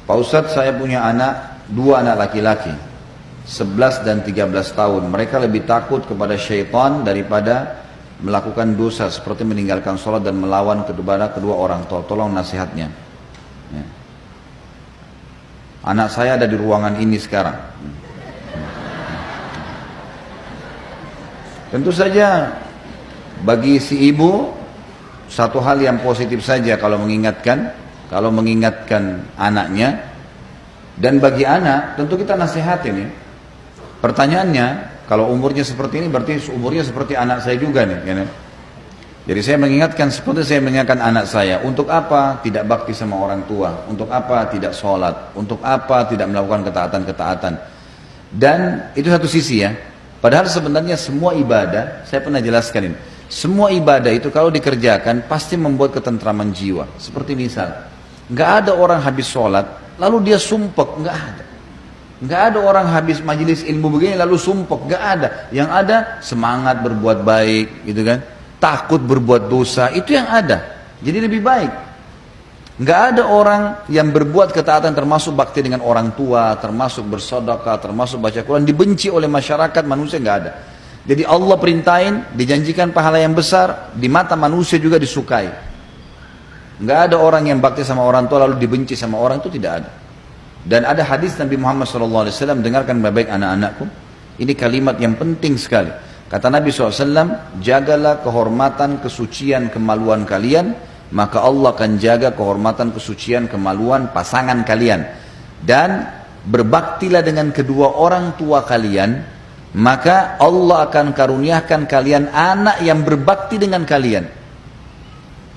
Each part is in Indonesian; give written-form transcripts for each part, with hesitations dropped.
Pak Ustadz, saya punya dua anak laki-laki, 11 dan 13 tahun. Mereka lebih takut kepada syaitan daripada melakukan dosa seperti meninggalkan sholat dan melawan kedua orang tua. Tolong nasihatnya. Ya. Anak saya ada di ruangan ini sekarang. Tentu saja bagi si ibu satu hal yang positif saja kalau mengingatkan anaknya. Dan bagi anak tentu kita nasihatin ya. Pertanyaannya, kalau umurnya seperti ini berarti umurnya seperti anak saya juga nih ya. Jadi saya mengingatkan seperti saya mengingatkan anak saya, untuk apa tidak bakti sama orang tua, untuk apa tidak sholat, untuk apa tidak melakukan ketaatan-ketaatan. Dan itu satu sisi ya. Padahal sebenarnya semua ibadah, saya pernah jelaskan ini, semua ibadah itu kalau dikerjakan pasti membuat ketentraman jiwa. Seperti misal, nggak ada orang habis sholat lalu dia sumpek, nggak ada. Nggak ada orang habis majelis ilmu begini lalu sumpek, nggak ada. Yang ada semangat berbuat baik, gitu kan? Takut berbuat dosa, itu yang ada. Jadi lebih baik. Nggak ada orang yang berbuat ketaatan termasuk bakti dengan orang tua, termasuk bersedekah, termasuk baca Quran, dibenci oleh masyarakat manusia, nggak ada. Jadi Allah perintahin, dijanjikan pahala yang besar, di mata manusia juga disukai. Nggak ada orang yang bakti sama orang tua lalu dibenci sama orang, itu tidak ada. Dan ada hadis Nabi Muhammad SAW, dengarkan baik-baik anak-anakku, ini kalimat yang penting sekali. Kata Nabi SAW, jagalah kehormatan, kesucian, kemaluan kalian, maka Allah akan jaga kehormatan, kesucian, kemaluan pasangan kalian. Dan berbaktilah dengan kedua orang tua kalian, maka Allah akan karuniakan kalian anak yang berbakti dengan kalian.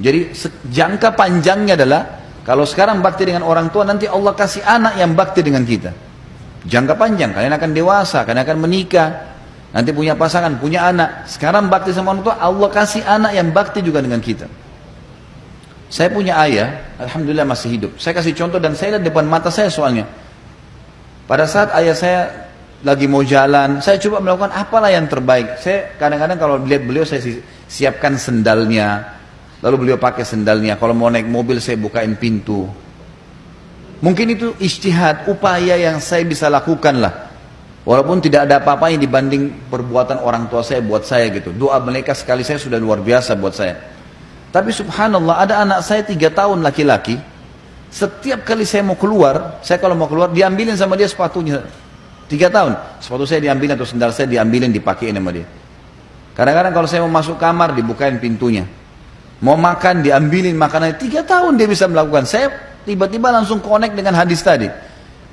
Jadi jangka panjangnya adalah, kalau sekarang bakti dengan orang tua, nanti Allah kasih anak yang bakti dengan kita. Jangka panjang, kalian akan dewasa, kalian akan menikah, nanti punya pasangan, punya anak. Sekarang bakti sama orang tua, Allah kasih anak yang bakti juga dengan kita. Saya punya ayah, alhamdulillah masih hidup. Saya kasih contoh dan saya lihat depan mata saya soalnya. Pada saat ayah saya lagi mau jalan, saya coba melakukan apalah yang terbaik. Saya kadang-kadang kalau lihat beliau, saya siapkan sendalnya, lalu beliau pakai sendalnya. Kalau mau naik mobil, saya bukain pintu. Mungkin itu ijtihad, upaya yang saya bisa lakukan lah. Walaupun tidak ada apa-apanya dibanding perbuatan orang tua saya buat saya gitu. Doa mereka sekali saya sudah luar biasa buat saya. Tapi subhanallah, ada anak saya 3 tahun laki-laki, setiap kali saya mau keluar, saya kalau mau keluar diambilin sama dia sepatunya. 3 tahun, sepatu saya diambilin atau sendal saya diambilin, dipakein sama dia. Kadang-kadang kalau saya mau masuk kamar, dibukain pintunya. Mau makan, diambilin makanannya. 3 tahun dia bisa melakukan. Saya tiba-tiba langsung connect dengan hadis tadi.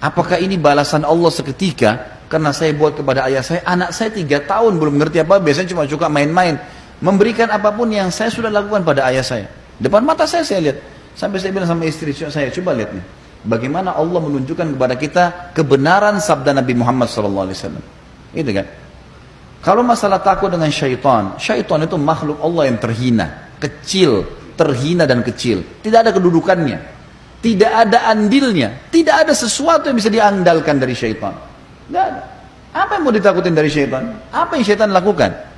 Apakah ini balasan Allah seketika karena saya buat kepada ayah saya? Anak saya 3 tahun belum ngerti apa, biasanya cuma suka main-main. Memberikan apapun yang saya sudah lakukan pada ayah saya. Depan mata saya lihat. Sampai saya bilang sama istri saya, coba lihat nih. Bagaimana Allah menunjukkan kepada kita kebenaran sabda Nabi Muhammad SAW. Itu kan. Kalau masalah takut dengan syaitan, syaitan itu makhluk Allah yang terhina. Kecil, terhina dan kecil. Tidak ada kedudukannya. Tidak ada andilnya. Tidak ada sesuatu yang bisa diandalkan dari syaitan. Tidak ada. Apa yang mau ditakutin dari syaitan? Apa yang syaitan lakukan?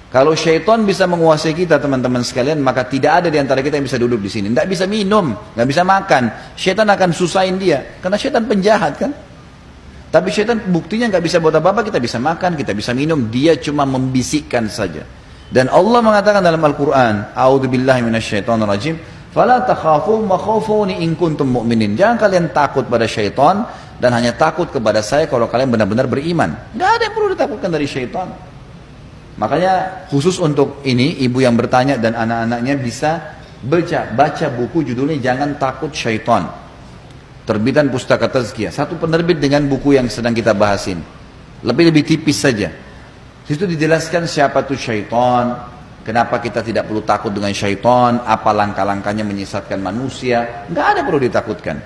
Kalau syaitan bisa menguasai kita teman-teman sekalian, maka tidak ada di antara kita yang bisa duduk di sini. Tidak bisa minum, tidak bisa makan. Syaitan akan susahin dia. Karena syaitan penjahat kan. Tapi syaitan buktinya nggak bisa buat apa-apa, kita bisa makan, kita bisa minum. Dia cuma membisikkan saja. Dan Allah mengatakan dalam Al-Quran, A'udzubillahi minasyaitonirrajim, fala takhafu ma khafuni in kuntum mu'minin. Jangan kalian takut pada syaitan, dan hanya takut kepada saya kalau kalian benar-benar beriman. Nggak ada yang perlu ditakutkan dari syaitan. Makanya khusus untuk ini, ibu yang bertanya dan anak-anaknya bisa baca buku judulnya Jangan Takut Syaitan. Terbitan Pustaka Tazkiyah. Satu penerbit dengan buku yang sedang kita bahasin. Lebih tipis saja. Situ dijelaskan siapa itu syaitan, kenapa kita tidak perlu takut dengan syaitan, apa langkah-langkahnya menyesatkan manusia. Nggak ada perlu ditakutkan.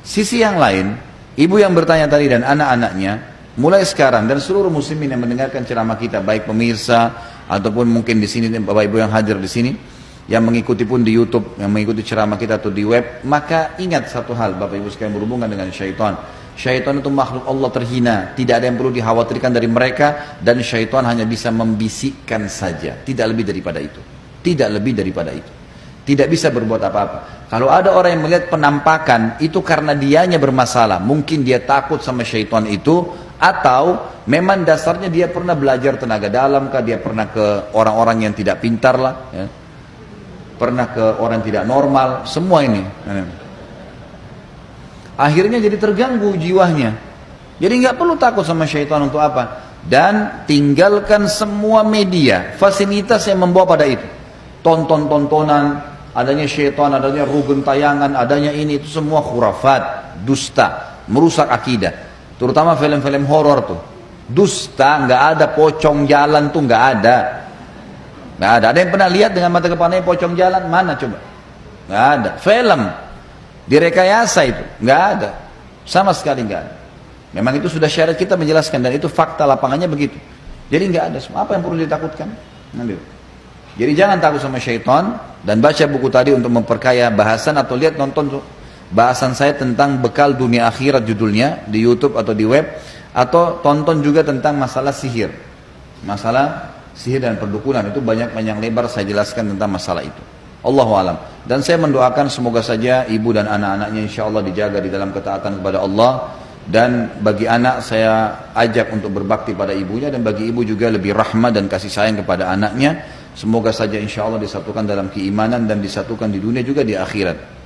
Sisi yang lain, ibu yang bertanya tadi dan anak-anaknya, mulai sekarang dan seluruh muslimin yang mendengarkan ceramah kita, baik pemirsa ataupun mungkin di sini Bapak Ibu yang hadir di sini, yang mengikuti pun di YouTube, yang mengikuti ceramah kita atau di web, maka ingat satu hal Bapak Ibu sekalian berhubungan dengan syaitan. Syaitan itu makhluk Allah terhina, tidak ada yang perlu dikhawatirkan dari mereka, dan syaitan hanya bisa membisikkan saja, tidak lebih daripada itu. Tidak lebih daripada itu. tidak bisa berbuat apa-apa. Kalau ada orang yang melihat penampakan itu karena dianya bermasalah, mungkin dia takut sama syaitan itu, atau memang dasarnya dia pernah belajar tenaga dalam kah, dia pernah ke orang-orang yang tidak pintar lah, ya. Pernah ke orang tidak normal, semua ini. Akhirnya jadi terganggu jiwanya. Jadi nggak perlu takut sama syaitan untuk apa. Dan tinggalkan semua media, fasilitas yang membawa pada itu. Tonton-tontonan, adanya syaitan, adanya rugen tayangan, adanya ini, itu semua khurafat, dusta, merusak akidah. Terutama film-film horor tuh. Dusta, nggak ada pocong jalan tuh, nggak ada. Nggak ada. Ada yang pernah lihat dengan mata kepalanya pocong jalan? Mana coba? Nggak ada. Film direkayasa itu, nggak ada. Sama sekali nggak ada. Memang itu sudah syariat kita menjelaskan dan itu fakta lapangannya begitu. Jadi nggak ada. Apa yang perlu ditakutkan? Jadi jangan takut sama syaitan dan baca buku tadi untuk memperkaya bahasan, atau lihat nonton bahasan saya tentang bekal dunia akhirat judulnya di YouTube atau di web, atau tonton juga tentang masalah sihir. Masalah sihir dan perdukunan itu banyak panjang lebar saya jelaskan tentang masalah itu. Allahu alam. Dan saya mendoakan semoga saja ibu dan anak-anaknya insyaallah dijaga di dalam ketaatan kepada Allah. Dan bagi anak saya ajak untuk berbakti pada ibunya, dan bagi ibu juga lebih rahmat dan kasih sayang kepada anaknya. Semoga saja insya Allah disatukan dalam keimanan dan disatukan di dunia juga di akhirat.